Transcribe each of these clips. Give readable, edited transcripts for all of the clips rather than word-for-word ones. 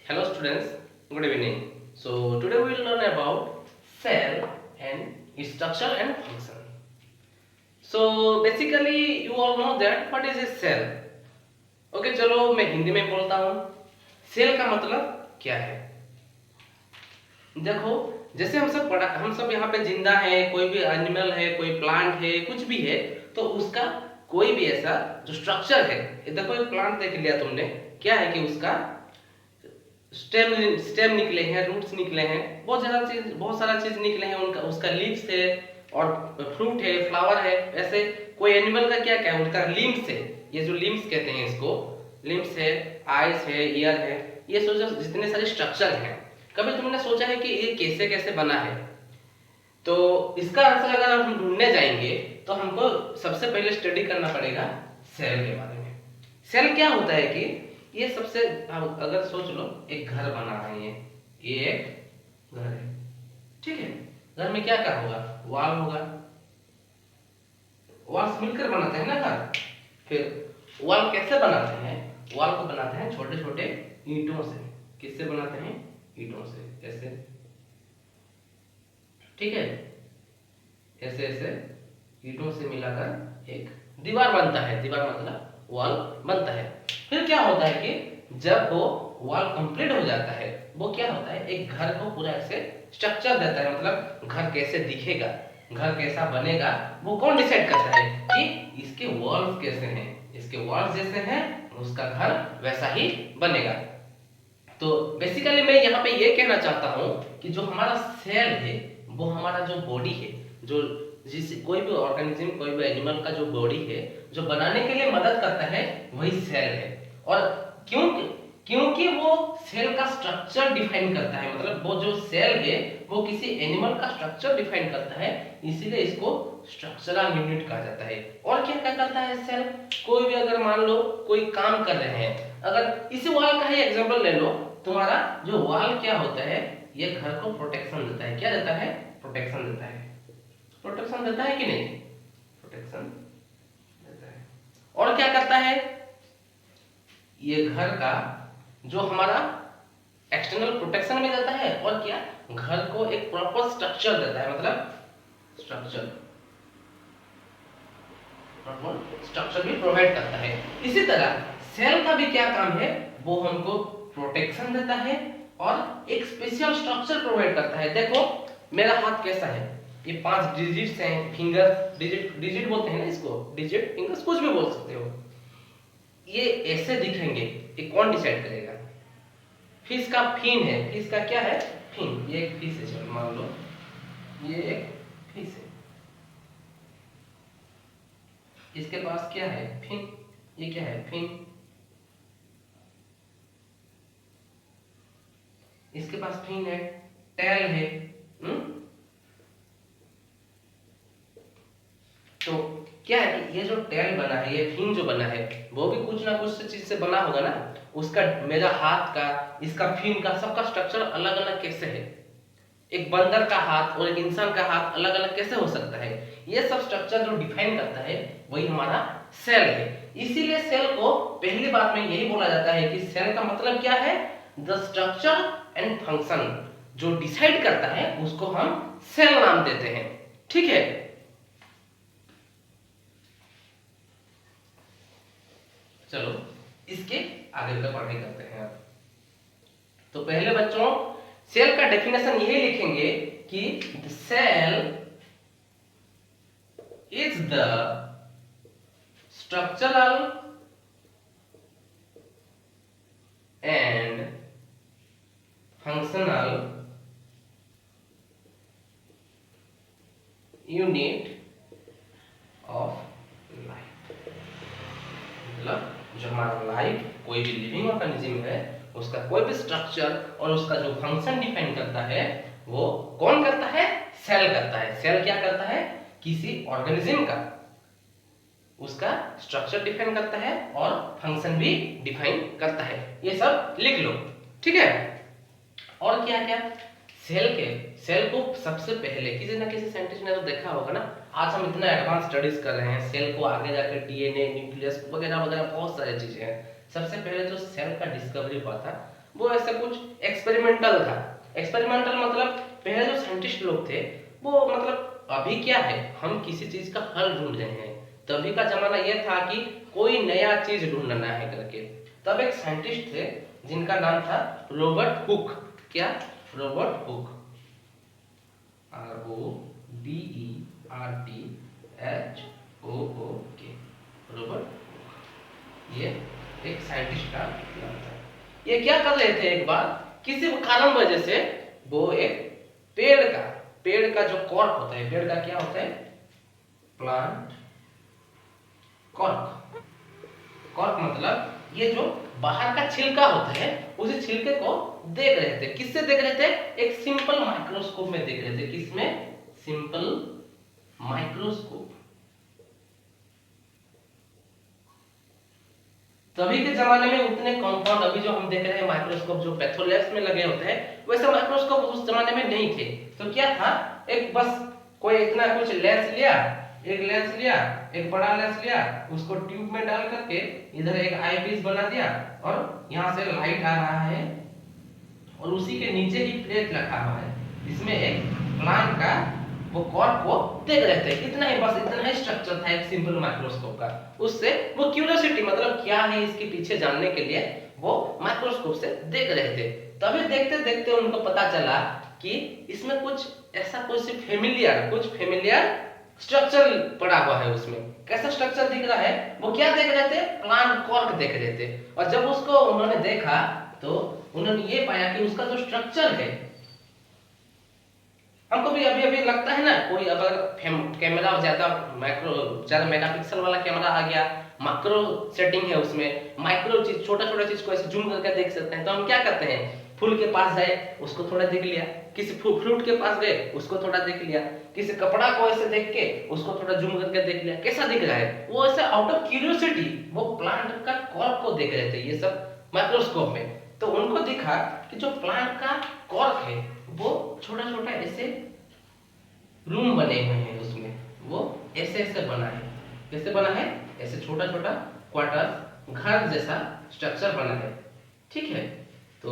Hello students, good evening. So today we will learn about cell and its structure and function. So basically you all know that what is a cell. Okay, चलो मैं हिंदी में बोलता हूँ. Cell का मतलब क्या है? देखो, जैसे हम सब यहाँ पे जिंदा है, कोई भी एनिमल है, कोई प्लांट है, कुछ भी है, तो उसका कोई भी ऐसा जो स्ट्रक्चर है. देखो एक प्लांट देख लिया तुमने, क्या है कि उसका स्टेम निकले हैं, रूट्स निकले हैं, बहुत सारा चीज निकले हैं, उनका उसका लीव्स है और फ्रूट है, फ्लावर है. ऐसे कोई एनिमल का क्या क्या है, उनका लिम्स है. ये जो लिम्स कहते हैं इसको, लिम्स है, आइज है, ईयर है, ये सोचो जितने सारे स्ट्रक्चर हैं. कभी तुमने सोचा है कि ये कैसे कैसे बना है? तो इसका आंसर अगर हम ढूंढने जाएंगे तो हमको सबसे पहले स्टडी करना पड़ेगा सेल के बारे में. सेल क्या होता है कि ये सबसे, अगर सोच लो एक घर बना रहे हैं, ये एक घर है, ठीक है. घर में क्या क्या होगा? वॉल होगा, वॉल्स मिलकर बनाते हैं ना घर. फिर वॉल कैसे बनाते हैं? वॉल को बनाते हैं छोटे छोटे ईंटों से. किससे बनाते हैं? ईंटों से. ऐसे, ठीक है, ऐसे ऐसे ईंटों से मिलाकर एक दीवार बनता है. दीवार मतलब वॉल बनता है. फिर क्या होता है कि जब वो वॉल कंप्लीट हो जाता है, वो क्या होता है, एक घर को पूरा ऐसे स्ट्रक्चर देता है. मतलब घर कैसे दिखेगा, घर कैसा बनेगा, वो कौन डिसाइड करता है कि इसके वॉल्स कैसे हैं, इसके वॉल्स जैसे हैं उसका घर वैसा ही बनेगा. तो बेसिकली मैं यहाँ पे ये कहना चाहता हूँ कि जो हमारा सेल है वो हमारा जो बॉडी है, जो जिस कोई भी ऑर्गेनिज्म, कोई भी एनिमल का जो बॉडी है, जो बनाने के लिए मदद करता है, वही सेल है. और क्यों? क्योंकि वो सेल का स्ट्रक्चर डिफाइन करता है. मतलब वो जो सेल है वो किसी एनिमल का स्ट्रक्चर डिफाइन करता है, इसीलिए इसको स्ट्रक्चरल यूनिट कहा जाता है. और क्या क्या करता है सेल? कोई भी, अगर मान लो कोई काम कर रहे हैं, अगर इसी वॉल का ही एग्जांपल ले लो, तुम्हारा जो वॉल क्या होता है, ये घर को प्रोटेक्शन देता है. क्या देता है? प्रोटेक्शन देता है. प्रोटेक्शन देता है कि नहीं? प्रोटेक्शन देता है. और क्या करता है ये घर का, जो हमारा एक्सटर्नल प्रोटेक्शन भी देता है, और क्या, घर को एक प्रॉपर स्ट्रक्चर देता है. मतलब स्ट्रक्चर भी प्रोवाइड करता है. इसी तरह सेल का भी क्या काम है, वो हमको प्रोटेक्शन देता है और एक स्पेशल स्ट्रक्चर प्रोवाइड करता है. देखो मेरा हाथ कैसा है, ये 5 डिजिट्स हैं, फिंगर, डिजिट डिजिट बोलते हैं ना इसको, डिजिट, फिंगर्स, कुछ भी बोल सकते हो. ये ऐसे दिखेंगे, ये कौन डिसाइड करेगा? फिश का फिन है, फिश का क्या है? फिन. ये एक फिश है, चलो मान लो ये एक फिश है, इसके पास क्या है? फिन. ये क्या है? फिन. इसके पास फिन है, टेल है. तो क्या है कि ये जो टेल बना है, ये फिन जो बना है, वो भी कुछ ना कुछ चीज से बना होगा ना. उसका, मेरा हाथ का, इसका फिन का, सबका स्ट्रक्चर अलग अलग कैसे है? एक बंदर का हाथ और एक इंसान का हाथ अलग अलग कैसे हो सकता है? ये सब स्ट्रक्चर जो डिफाइन करता है वही हमारा सेल है. इसीलिए सेल को पहली बात में यही बोला जाता है कि सेल का मतलब क्या है? द स्ट्रक्चर एंड फंक्शन जो डिसाइड करता है उसको हम सेल नाम देते हैं. ठीक है. चलो इसके आगे का पढ़ाई करते हैं अब. तो पहले बच्चों सेल का डेफिनेशन यही लिखेंगे कि the cell is the structural and functional unit of life. मतलब जो हमारा लाइफ, कोई भी लिविंग ऑर्गेनिज्म है, उसका कोई भी स्ट्रक्चर और उसका जो फंक्शन डिफाइन करता है, वो कौन करता है? सेल करता है. सेल क्या करता है? किसी ऑर्गेनिज्म का उसका स्ट्रक्चर डिफाइन करता है और फंक्शन भी डिफाइन करता है. ये सब लिख लो, ठीक है. और क्या क्या सेल को सबसे पहले किसी ना किसी साइंटिस्ट ने तो देखा होगा ना. आज हम इतना एडवांस स्टडीज कर रहे हैं, सेल को आगे जाकर डीएनए, न्यूक्लियस वगैरह वगैरह बहुत सारी चीजें हैं. सबसे पहले जो सेल का डिस्कवरी हुआ था वो ऐसे कुछ एक्सपेरिमेंटल था। एक्सपेरिमेंटल मतलब पहले जो साइंटिस्ट लोग थे वो मतलब अभी क्या है, हम किसी चीज का हल ढूंढ रहे हैं, तभी का जमाना ये था कि कोई नया चीज ढूंढना है करके। तब एक साइंटिस्ट थे जिनका नाम था रॉबर्ट हुक। क्या? Robert Hooke. ROBERTHOOK। Robert Hooke, ये एक साइंटिस्ट का नाम था। ये क्या कर रहे थे, एक बार किसी कारण वजह से वो एक पेड़ का जो कॉर्क होता है, पेड़ का क्या होता है, प्लांट कॉर्क। कॉर्क मतलब ये जो बाहर का छिलका होता है, उसी छिलके को देख रहे थे। किससे देख रहे थे? एक सिंपल माइक्रोस्कोप में देख रहे थे। किसमें? Simple microscope. तभी के जमाने में उतने कंपाउंड अभी जो हम देख रहे हैं माइक्रोस्कोप जो पैथोलैब्स में लगे होते हैं, वैसे माइक्रोस्कोप उस जमाने में नहीं थे। तो क्या था, एक बस कोई इतना कुछ लेंस लिया, एक बड़ा लेंस लिया, उसको ट्यूब में डाल करके इधर एक आई पीस बना दिया और यहाँ से लाइट आ रहा है और उसी के नीचे ही प्लेट रखा हुआ है, इसमें एक प्लांट का वो कॉर्क को देख रहे थे। इतना ही, बस इतना ही स्ट्रक्चर था एक सिंपल माइक्रोस्कोप का। उससे वो क्यूरियोसिटी मतलब क्या है इसके पीछे जानने के लिए वो माइक्रोस्कोप से देख रहे थे। तभी देखते देखते उनको पता चला कि इसमें कुछ ऐसा कुछ फेमिलियर स्ट्रक्चर पड़ा हुआ है। उसमें कैसा स्ट्रक्चर दिख रहा है, वो क्या देख रहे थे, प्लांट कॉर्क देख रहे थे। और जब उसको उन्होंने देखा तो उन्होंने ये पाया कि उसका जो स्ट्रक्चर है, हमको भी अभी अभी लगता है ना, कोई अगर कैमरा ज्यादा मेगापिक्सल वाला कैमरा आ गया, मैक्रो सेटिंग है उसमें, माइक्रो चीज छोटा छोटा चीज को ऐसे जूम करके देख सकते हैं। तो हम क्या करते हैं, फूल के पास गए उसको थोड़ा देख लिया, किसी फ्रूट के पास गए उसको थोड़ा देख लिया, किसी कपड़ा को ऐसे देख के उसको थोड़ा जूम करके देख लिया, कैसा दिख रहा है, वो ऐसे आउट ऑफ क्यूरियोसिटी वो प्लांट का कॉर्क को देख रहे थे ये सब माइक्रोस्कोप में। तो उनको दिखा कि जो प्लांट का कॉर्क है वो छोटा छोटा ऐसे रूम बने हुए हैं, उसमें वो ऐसे ऐसे बना है। कैसे बना है? ऐसे छोटा छोटा क्वार्टर, घर जैसा स्ट्रक्चर बना है। ठीक है, तो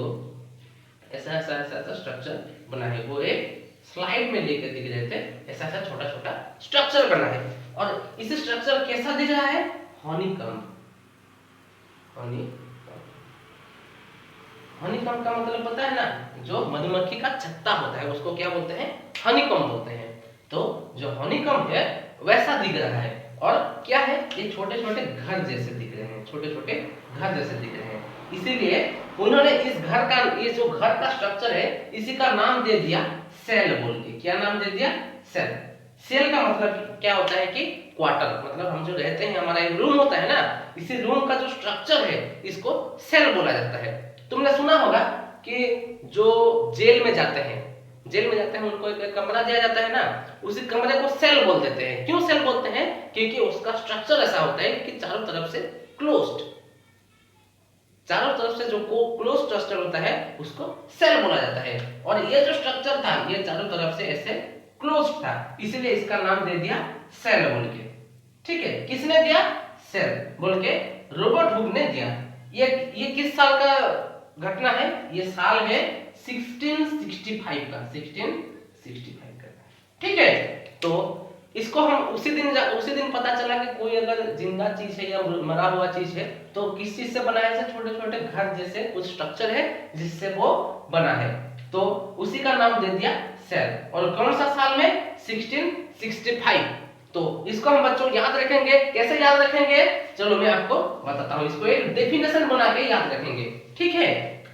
ऐसा ऐसा ऐसा ऐसा स्ट्रक्चर बना है। वो एक स्लाइड में लेकर दिख रहे थे, ऐसा ऐसा छोटा छोटा स्ट्रक्चर बना है। और इस स्ट्रक्चर कैसा दिख रहा है? हनीकॉम्ब। हनीकॉम्ब का मतलब पता है ना, जो मधुमक्खी का छत्ता होता है उसको क्या बोलते हैं? हनीकॉम्ब बोलते हैं। तो जो हनीकॉम्ब है वैसा दिख रहा है। और क्या है, ये छोटे छोटे घर जैसे दिख रहे हैं, छोटे छोटे घर जैसे दिख रहे हैं। इसीलिए उन्होंने इस घर का, ये जो घर का स्ट्रक्चर है, इसी का नाम दे दिया सेल बोल के। क्या नाम दे दिया? सेल। सेल का मतलब क्या होता है कि क्वार्टर, मतलब हम जो रहते हैं, हमारा एक रूम होता है ना, इसी रूम का जो स्ट्रक्चर है इसको सेल बोला जाता है। तुमने सुना होगा कि जो जेल में जाते हैं उनको एक कमरा दिया जाता है ना, उसी कमरे को सेल बोल देते हैं। क्यों सेल बोलते हैं? क्योंकि उसका स्ट्रक्चर ऐसा होता है कि चारों तरफ से क्लोज्ड, चारों तरफ से जो क्लोज स्ट्रक्चर होता है उसको सेल बोला जाता है। और ये जो स्ट्रक्चर था ये चारों तरफ से ऐसे क्लोज था, इसलिए इसका नाम दे दिया सेल बोल के। ठीक है, किसने दिया? सेल बोल के रॉबर्ट हुक ने दिया। ये किस साल का घटना है? ये साल है 1665 का, 1665 का। ठीक है, तो इसको हम उसी दिन पता चला कि कोई अगर जिंदा चीज है या मरा हुआ चीज है तो किस चीज से बनाया है? छोटे छोटे घर जैसे कुछ स्ट्रक्चर है जिससे वो बना है, तो उसी का नाम दे दिया सेल। और कौन सा साल में? 1665। तो इसको हम बच्चों याद रखेंगे। कैसे याद रखेंगे? चलो मैं आपको बताता हूँ। इसको एक डेफिनेशन बना के याद रखेंगे। ठीक है,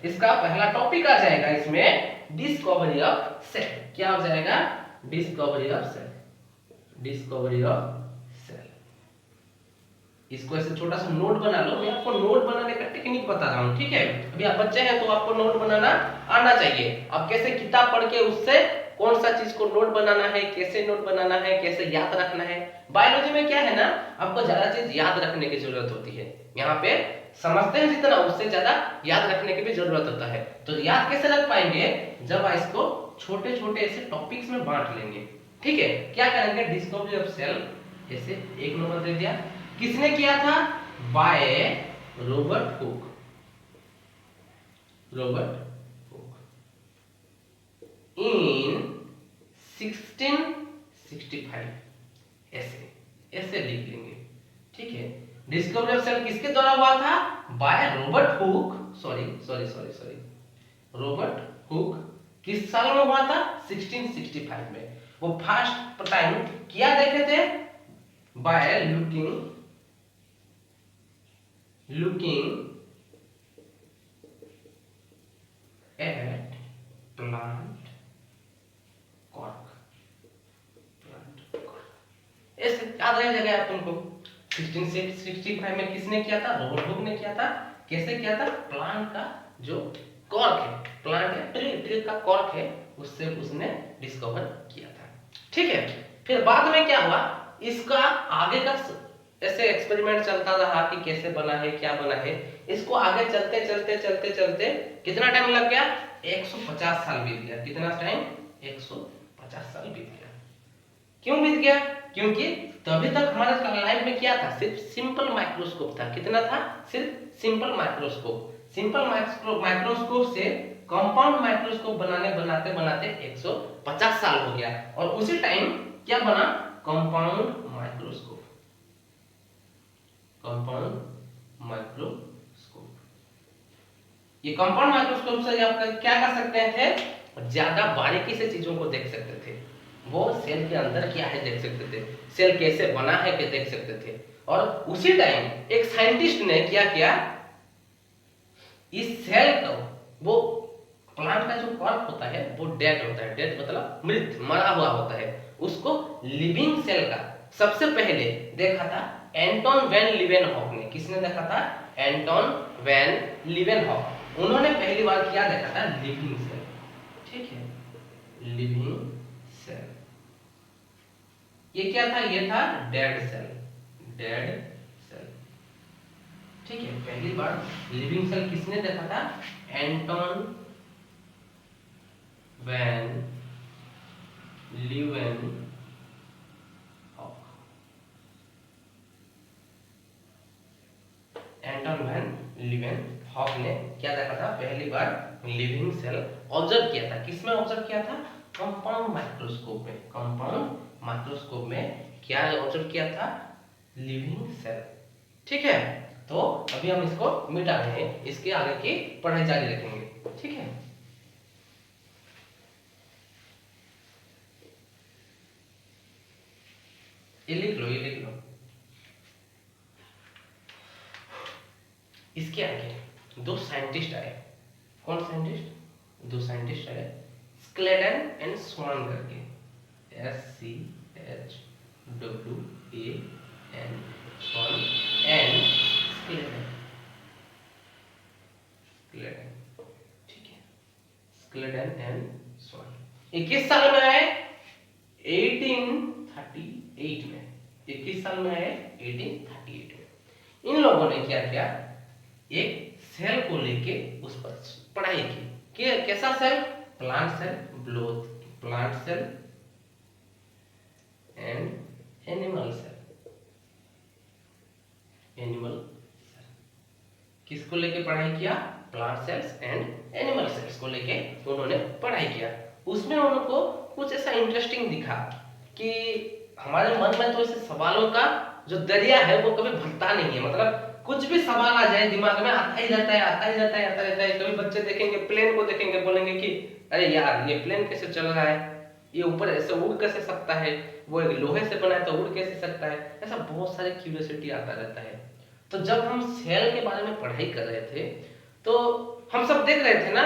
इसका पहला टॉपिक आ जाएगा इसमें डिस्कवरी ऑफ सेल। क्या हो जाएगा? Discovery of cell. Discovery of cell. इसको ऐसे छोटा सा नोट बना लो। मैं आपको नोट बनाने का टेक्निक बता रहा हूँ। ठीक है, अभी आप बच्चे हैं तो आपको नोट बनाना आना चाहिए। आप कैसे किताब पढ़ के उससे कौन सा चीज को नोट बनाना है, कैसे नोट बनाना है, कैसे याद रखना है। बायोलॉजी में क्या है ना, आपको ज्यादा चीज याद रखने की जरूरत होती है। यहाँ पे समझते हैं जितना, उससे ज्यादा याद रखने की भी जरूरत होता है। तो याद कैसे रख पाएंगे? जब इसको छोटे छोटे ऐसे टॉपिक्स में बांट लेंगे। ठीक है, क्या करेंगे? डिस्कवरी ऑफ सेल ऐसे एक नंबर दे दिया। किसने किया था? By Robert Hooke. Robert Hooke in 1665 ऐसे ऐसे लिख लेंगे, ठीक है। डिस्कवरी ऑफ सेल किसके द्वारा हुआ था? By Robert hook, sorry Robert Hooke किस साल में हुआ था? 1665 में। वो फर्स्ट टाइम क्या देखे थे? By looking at plant cork, ऐसे याद रह जाएगा आप तुमको। 1665 में किसने किया था? रॉबर्ट हुक ने किया था। कैसे किया था? प्लांट का जो कॉर्क है, प्लांट है, ट्री का कॉर्क है, उससे उसने डिस्कवर किया था, ठीक है। फिर बाद में क्या हुआ? इसका आगे का ऐसे एक्सपेरिमेंट चलता रहा कि कैसे बना है, क्या बना है। इसको आगे चलते कितना टाइम लग गया? 150 साल बीत गया। कितना टाइम? 150 साल बीत गया। क्यों बीत गया? क्योंकि तभी तक हमारे लाइफ में क्या था? सिर्फ सिंपल माइक्रोस्कोप था। कितना था? सिर्फ सिंपल माइक्रोस्कोप। सिंपल माइक्रोस्कोप से कंपाउंड माइक्रोस्कोप बनाते 150 साल हो गया। और उसी टाइम क्या बना? Compound microscope. ये कंपाउंड माइक्रोस्कोप से आप क्या कर सकते थे? ज्यादा बारीकी से चीजों को देख सकते थे। वो सेल के अंदर क्या है देख सकते थे, सेल कैसे बना है कि देख सकते थे। और उसी टाइम एक साइंटिस्ट ने क्या किया? इस सेल को, वो प्लांट का जो कॉर्क होता है वो डेड होता है, डेड मतलब मृत, मरा हुआ होता है, उसको लिविंग सेल का सबसे पहले देखा था एंटोन वैन लीवेनहॉक ने। किसने देखा था? Anton van Leeuwenhoek. उन्होंने पहली बार क्या देखा था? लिविंग सेल, ठीक है, लिविंग सेल। ये क्या था? ये था डेड सेल, ठीक है। पहली बार लिविंग सेल किसने देखा था? Anton van Leeuwenhoek. Anton van Leeuwenhoek ने क्या देखा था? पहली बार लिविंग सेल ऑब्जर्व किया था। किसमें ऑब्जर्व किया था? कंपाउंड माइक्रोस्कोप में। कंपाउंड माइक्रोस्कोप में क्या ऑब्जर्व किया था? लिविंग सेल, ठीक है। तो अभी हम इसको मिटा रहे हैं, इसके आगे की पढ़ाई जारी रखेंगे, ठीक है। ये लिख लो। इसके आगे दो साइंटिस्ट आए। कौन साइंटिस्ट? दो साइंटिस्ट आए, स्क्लेडन एंड स्वान करके। SCHWAN, स्वान एंड स्क्लेडन, ठीक है। स्क्लेडन एंड स्वान 21 साल में आए 1838 में। 21 साल में आए 1838 में। इन लोगों ने क्या किया? एक सेल को लेके उस पर पढ़ाई की कि कैसा cell? Plant cell, plant cell and animal cell. किसको लेके पढ़ाई किया? Plant cells and animal cells को लेके उन्होंने पढ़ाई किया। उसमें उनको कुछ ऐसा इंटरेस्टिंग दिखा कि हमारे मन में तो ऐसे सवालों का जो दरिया है वो कभी भरता नहीं है। मतलब कुछ भी सवाल आ जाए दिमाग में, आता ही जाता है। कभी बच्चे देखेंगे प्लेन को, देखेंगे बोलेंगे कि अरे यार ये प्लेन कैसे चल रहा है, ये ऊपर ऐसे उड़ कैसे सकता है, वो एक लोहे से बना है तो उड़ कैसे सकता है। ऐसा बहुत सारे क्यूरियोसिटी आता रहता है। तो जब हम सेल के बारे में पढ़ाई कर रहे थे तो हम सब देख रहे थे ना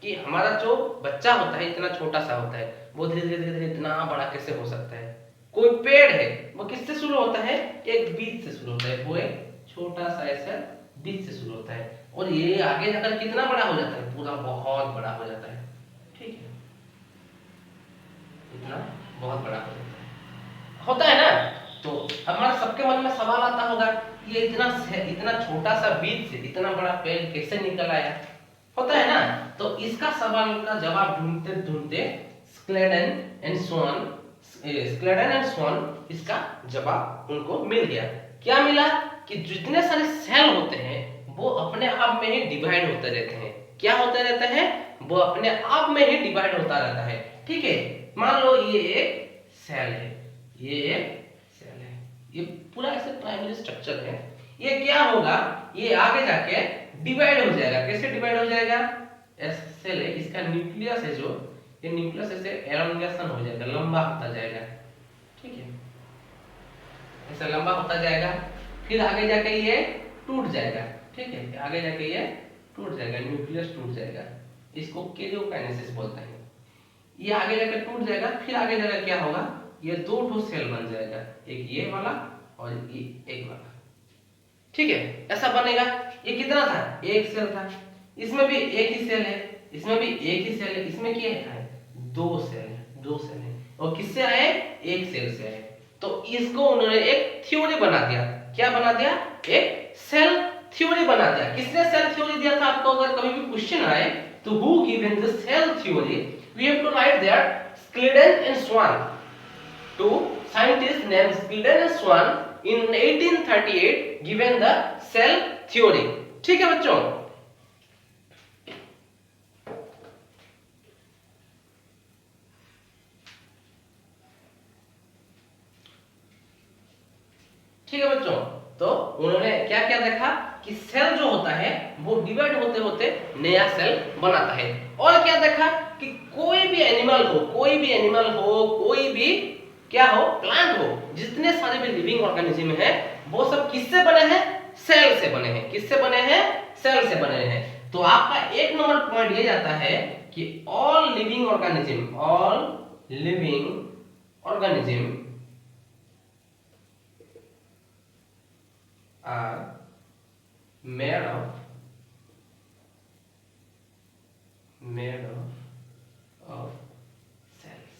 कि हमारा जो बच्चा होता है इतना छोटा सा होता है, वो धीरे धीरे इतना बड़ा कैसे हो सकता है। कोई पेड़ है वो किससे शुरू होता है? एक बीज से शुरू होता है, वो एक छोटा सा ऐसा बीज से शुरू होता है, और ये आगे जाकर कितना बड़ा हो जाता है? पूरा बहुत बड़ा हो जाता है, ठीक है, इतना बहुत बड़ा हो जाता है, होता है ना। तो हमारे सबके मन में सवाल आता होगा ये इतना छोटा सा बीज से इतना बड़ा पेड़ कैसे निकल आया, होता है ना। तो इसका सवाल का जवाब ढूंढते ढूंढते स्क्लेडन एंड स्वान इसका जवाब उनको मिल गया। क्या मिला? कि जितने सारे सेल होते हैं वो अपने आप में ही डिवाइड होते रहते हैं। क्या होता रहता है, वो अपने आप में ही डिवाइड होता रहता है। ठीक है, मान लो ये एक सेल है, ये एक सेल है, ये पूरा ऐसे प्राइमरी स्ट्रक्चर है। ये क्या होगा, ये आगे जाके डिवाइड हो जाएगा। कैसे डिवाइड हो जाएगा, ऐसे सेल है, इसका न्यूक्लियस है जो, ये न्यूक्लियस ऐसे एलोंगेशन हो जाएगा, लंबा होता जाएगा। ठीक है, ऐसा लंबा होता जाएगा, फिर आगे जाके ये टूट जाएगा। ठीक है, आगे जाके ये टूट जाएगा, न्यूक्लियस टूट जाएगा, इसको केरियोकाइनेसिस बोलते हैं। ये आगे जाके टूट जाएगा, फिर आगे जाकर क्या होगा, ये दो ठो सेल बन जाएगा, एक ये वाला और ये एक वाला। ठीक है, ऐसा बनेगा। ये कितना था, एक सेल था, इसमें भी एक ही सेल है, इसमें भी एक ही सेल है, इसमें क्या है, दो सेल है, दो सेल है, और किससे आए, एक सेल से आए। तो इसको उन्होंने एक थ्योरी बना दिया। क्या बना दिया, एक सेल थ्योरी बना दिया। किसने सेल थ्योरी दिया था, आपको अगर कभी भी क्वेश्चन आए तो who given the cell theory, we have to write that Schleiden and Schwann. Two scientists named Skleden and Swan in 1838 given the cell theory। ठीक है बच्चों, ठीक है बच्चों, तो उन्होंने क्या क्या देखा कि सेल जो होता है वो डिवाइड होते होते नया सेल बनाता है। और क्या देखा कि कोई भी एनिमल हो, कोई भी एनिमल हो, कोई भी क्या हो, प्लांट हो, जितने सारे भी लिविंग ऑर्गेनिज्म है वो सब किससे बने हैं, सेल से बने हैं। किससे बने हैं, सेल से बने हैं। तो आपका एक नंबर पॉइंट ये जाता है कि all living organism, all living organism are made of cells।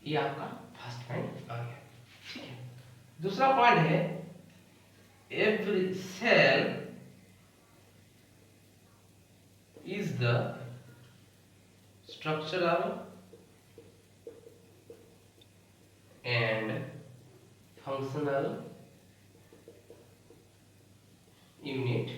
ये आपका फर्स्ट पॉइंट आ गया। ठीक है, दूसरा पॉइंट है every cell is the structural and functional unit.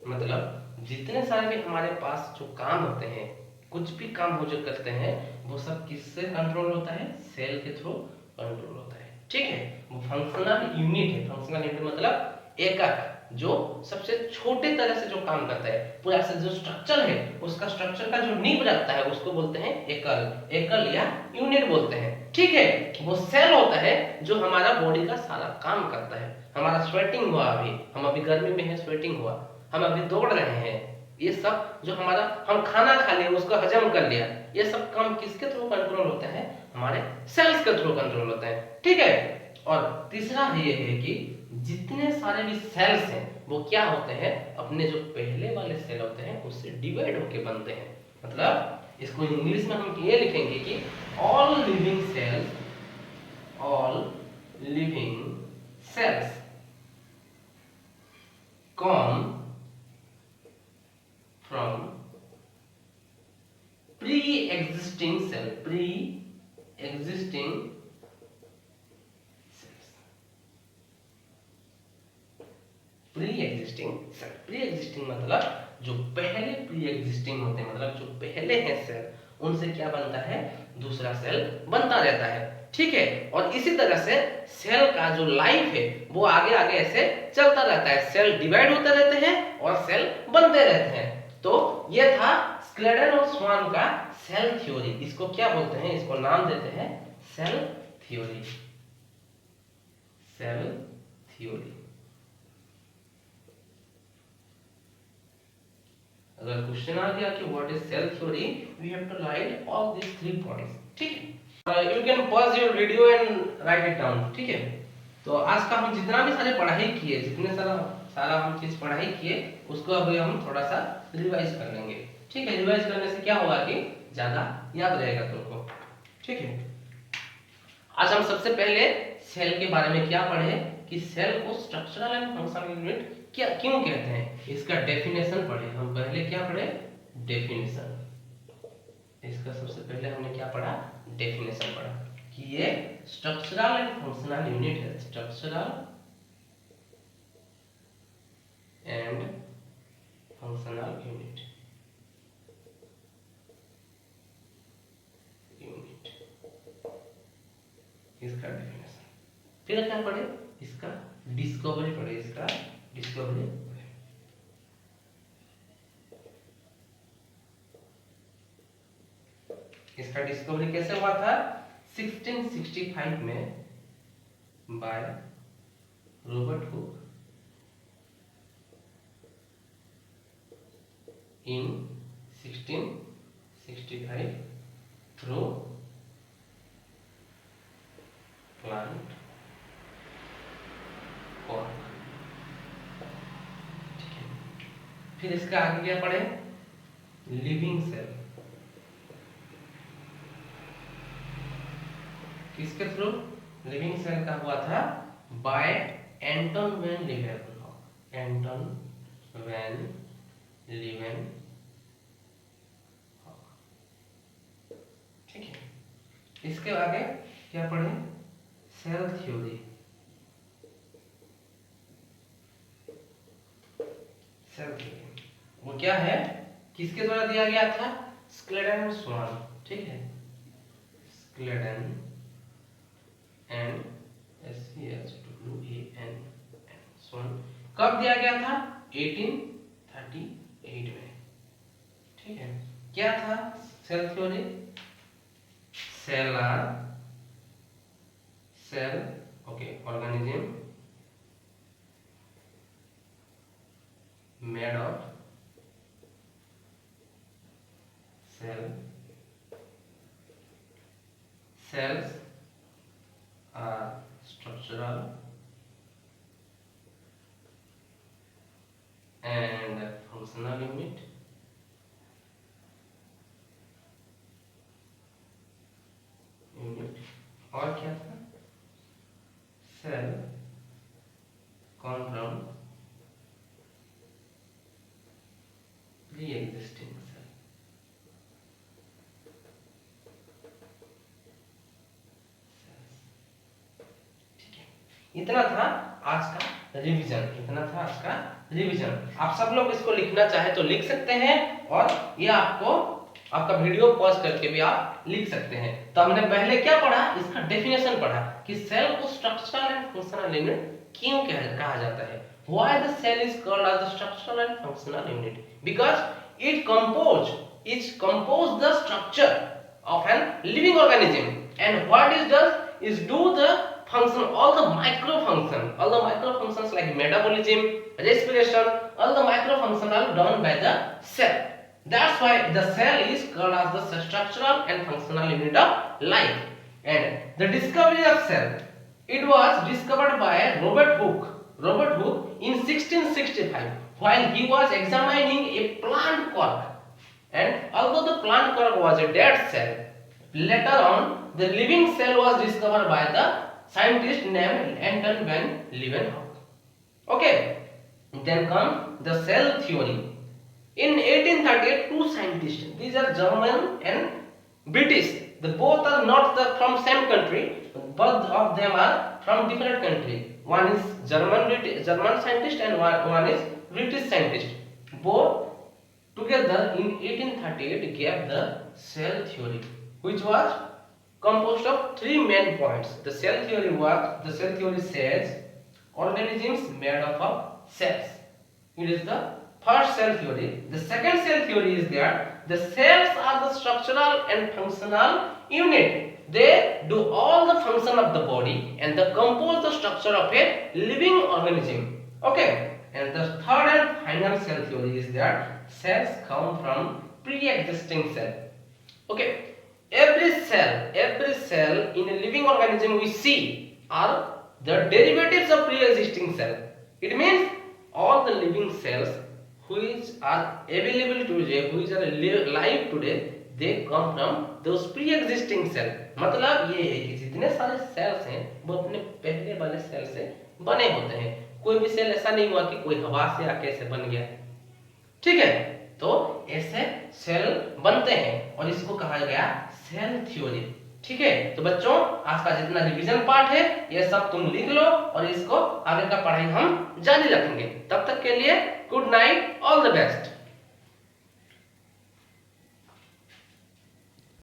मतलब जितने सारे भी हमारे पास जो काम होते हैं, कुछ भी काम हो जो करते हैं, वो सब किससे कंट्रोल होता है, सेल के थ्रू कंट्रोल होता है। ठीक है, वो फंक्शनल यूनिट है। फंक्शनल यूनिट मतलब एकक, जो सबसे छोटे तरह से जो काम करता है, पूरा से जो स्ट्रक्चर है, उसका स्ट्रक्चर का जो नींव रखता है उसको बोलते हैं एकल, एकल या यूनिट बोलते हैं। ठीक है, वो सेल होता है जो हमारा बॉडी का सारा काम करता है। हमारा स्वेटिंग हुआ, अभी हम अभी गर्मी में है, स्वेटिंग हुआ, हम अभी दौड़ रहे हैं, ये सब जो हमारा, हम खाना खा लिए, उसको हजम कर लिया, ये सब काम किसके थ्रू कंट्रोल होता है, हमारे सेल्स के थ्रू कंट्रोल होता है। ठीक है, और तीसरा ये है कि जितने सारे भी सेल्स हैं वो क्या होते हैं, अपने जो पहले वाले सेल होते हैं उससे डिवाइड होके बनते हैं। मतलब इसको इंग्लिश में हम ये लिखेंगे कि all living cells, all living cells come from pre-existing cell, pre-existing cells, pre-existing cell, pre-existing मतलब जो पहले pre-existing होते हैं, मतलब जो पहले हैं सेल, उनसे क्या बनता है, दूसरा सेल बनता रहता है। ठीक है, और इसी तरह से सेल का जो लाइफ है वो आगे आगे ऐसे चलता रहता है, सेल डिवाइड होते रहते हैं और सेल बनते रहते हैं। तो ये था स्क्लेडन और स्वान का सेल थ्योरी। इसको क्या बोलते हैं, इसको नाम देते हैं सेल थ्योरी, सेल थ्योरी। अगर क्वेश्चन आ गया कि what is cell theory, we have to write all this 3 points. ठीक है, you can pause your video and write it down। ठीक है, तो आज का हम जितना भी सारे पढ़ाई किए, जितने सारा हम चीज पढ़ाई किए, उसको अभी हम थोड़ा सा रिवाइज कर लेंगे। ठीक है, रिवाइज करने से क्या होगा कि ज्यादा याद रहेगा तुमको। ठीक है, आज हम सबसे पहले सेल के बारे में क्या पढ़े कि सेल को स्ट्रक्चरल एंड फंक्शनल यूनिट क्या क्यों कहते हैं, इसका डेफिनेशन पढ़े। हम पहले क्या पढ़े, डेफिनेशन। इसका सबसे पहले हमने क्या पढ़ा, डेफिनेशन पढ़ा कि ये स्ट्रक्चरल एंड फंक्शनल यूनिट है, स्ट्रक्चरल एंड फंक्शनल यूनिट। इसका डेफिनेशन। फिर क्या पढ़े, इसका डिस्कवरी पढ़े, इसका डिस्कवरी। इसका डिस्कवरी कैसे हुआ था? 1665 में bye Robert hook in 1665 through plant cork। फिर इसका आगे क्या पढ़े? Living cell. किसके थ्रू? लिविंग सेल का हुआ था by Anton van Leeuwenhoek. Anton van Leeuwenhoek, ठीक है। इसके आगे क्या पढ़े? Cell theory. सेल थ्योरी वो क्या है? किसके द्वारा दिया गया था? स्क्लेडन स्वान, ठीक है। स्क्लेडन एंड SCHWAN स्वान। कब दिया गया था? 1838 में, ठीक है। क्या था cell theory? Cell okay organism made of cells are structural and functional unit और क्या था? Cell come from pre-existing cell। ठीक है, इतना था आज का रिवीजन। इतना था आज का रिवीजन। आप सब लोग इसको लिखना चाहे तो लिख सकते हैं, और ये आपको आपका वीडियो पॉज करके भी आप लिख सकते हैं। तो हमने पहले क्या पढ़ा? इसका डेफिनेशन पढ़ा कि सेल को स्ट्रक्चरल एंड फंक्शनल यूनिट क्यों कहा जाता है। Why the cell is called as the structural and functional unit? Because it compose the structure of an living organism, and what it does is do the function, all the micro functions like metabolism, respiration, all the micro functions are done by the cell. That's why the cell is called as the structural and functional unit of life. And the discovery of cell, it was discovered by Robert Hooke in 1665 while he was examining a plant cork. And although the plant cork was a dead cell, later on the living cell was discovered by the scientist named Anton van Leeuwenhoek. Okay, then comes the cell theory. In 1838, two scientists, these are German and British, the both are not from same country, both of them are from different country. One is German scientist and one is British scientist. Both together in 1838 gave the cell theory, which was composed of three main points. The cell theory says organisms made up of cells. It is the first cell theory. The second cell theory is that the cells are the structural and functional unit. They do all the function of the body and they compose the structure of a living organism. Okay. And the third and final cell theory is that cells come from pre-existing cell. Okay. Every cell in a living organism we see are the derivatives of pre-existing cell. It means all the living cells which are available today, which are live today, they come from those pre-existing cell। मतलब ये है कि जितने सारे sales हैं वो अपने पहले वाले सेल से बने होते हैं। कोई भी सेल ऐसा नहीं हुआ कि कोई हवा से आके ऐसे बन गया, ठीक है। तो ऐसे सेल बनते हैं और इसको कहा गया सेल थ्योरी। ठीक है, तो बच्चों आज का जितना रिवीजन पार्ट है ये सब तुम लिख लो और इसको आगे का पढ़ाई हम जारी रखेंगे। तब तक के लिए good night, all the best.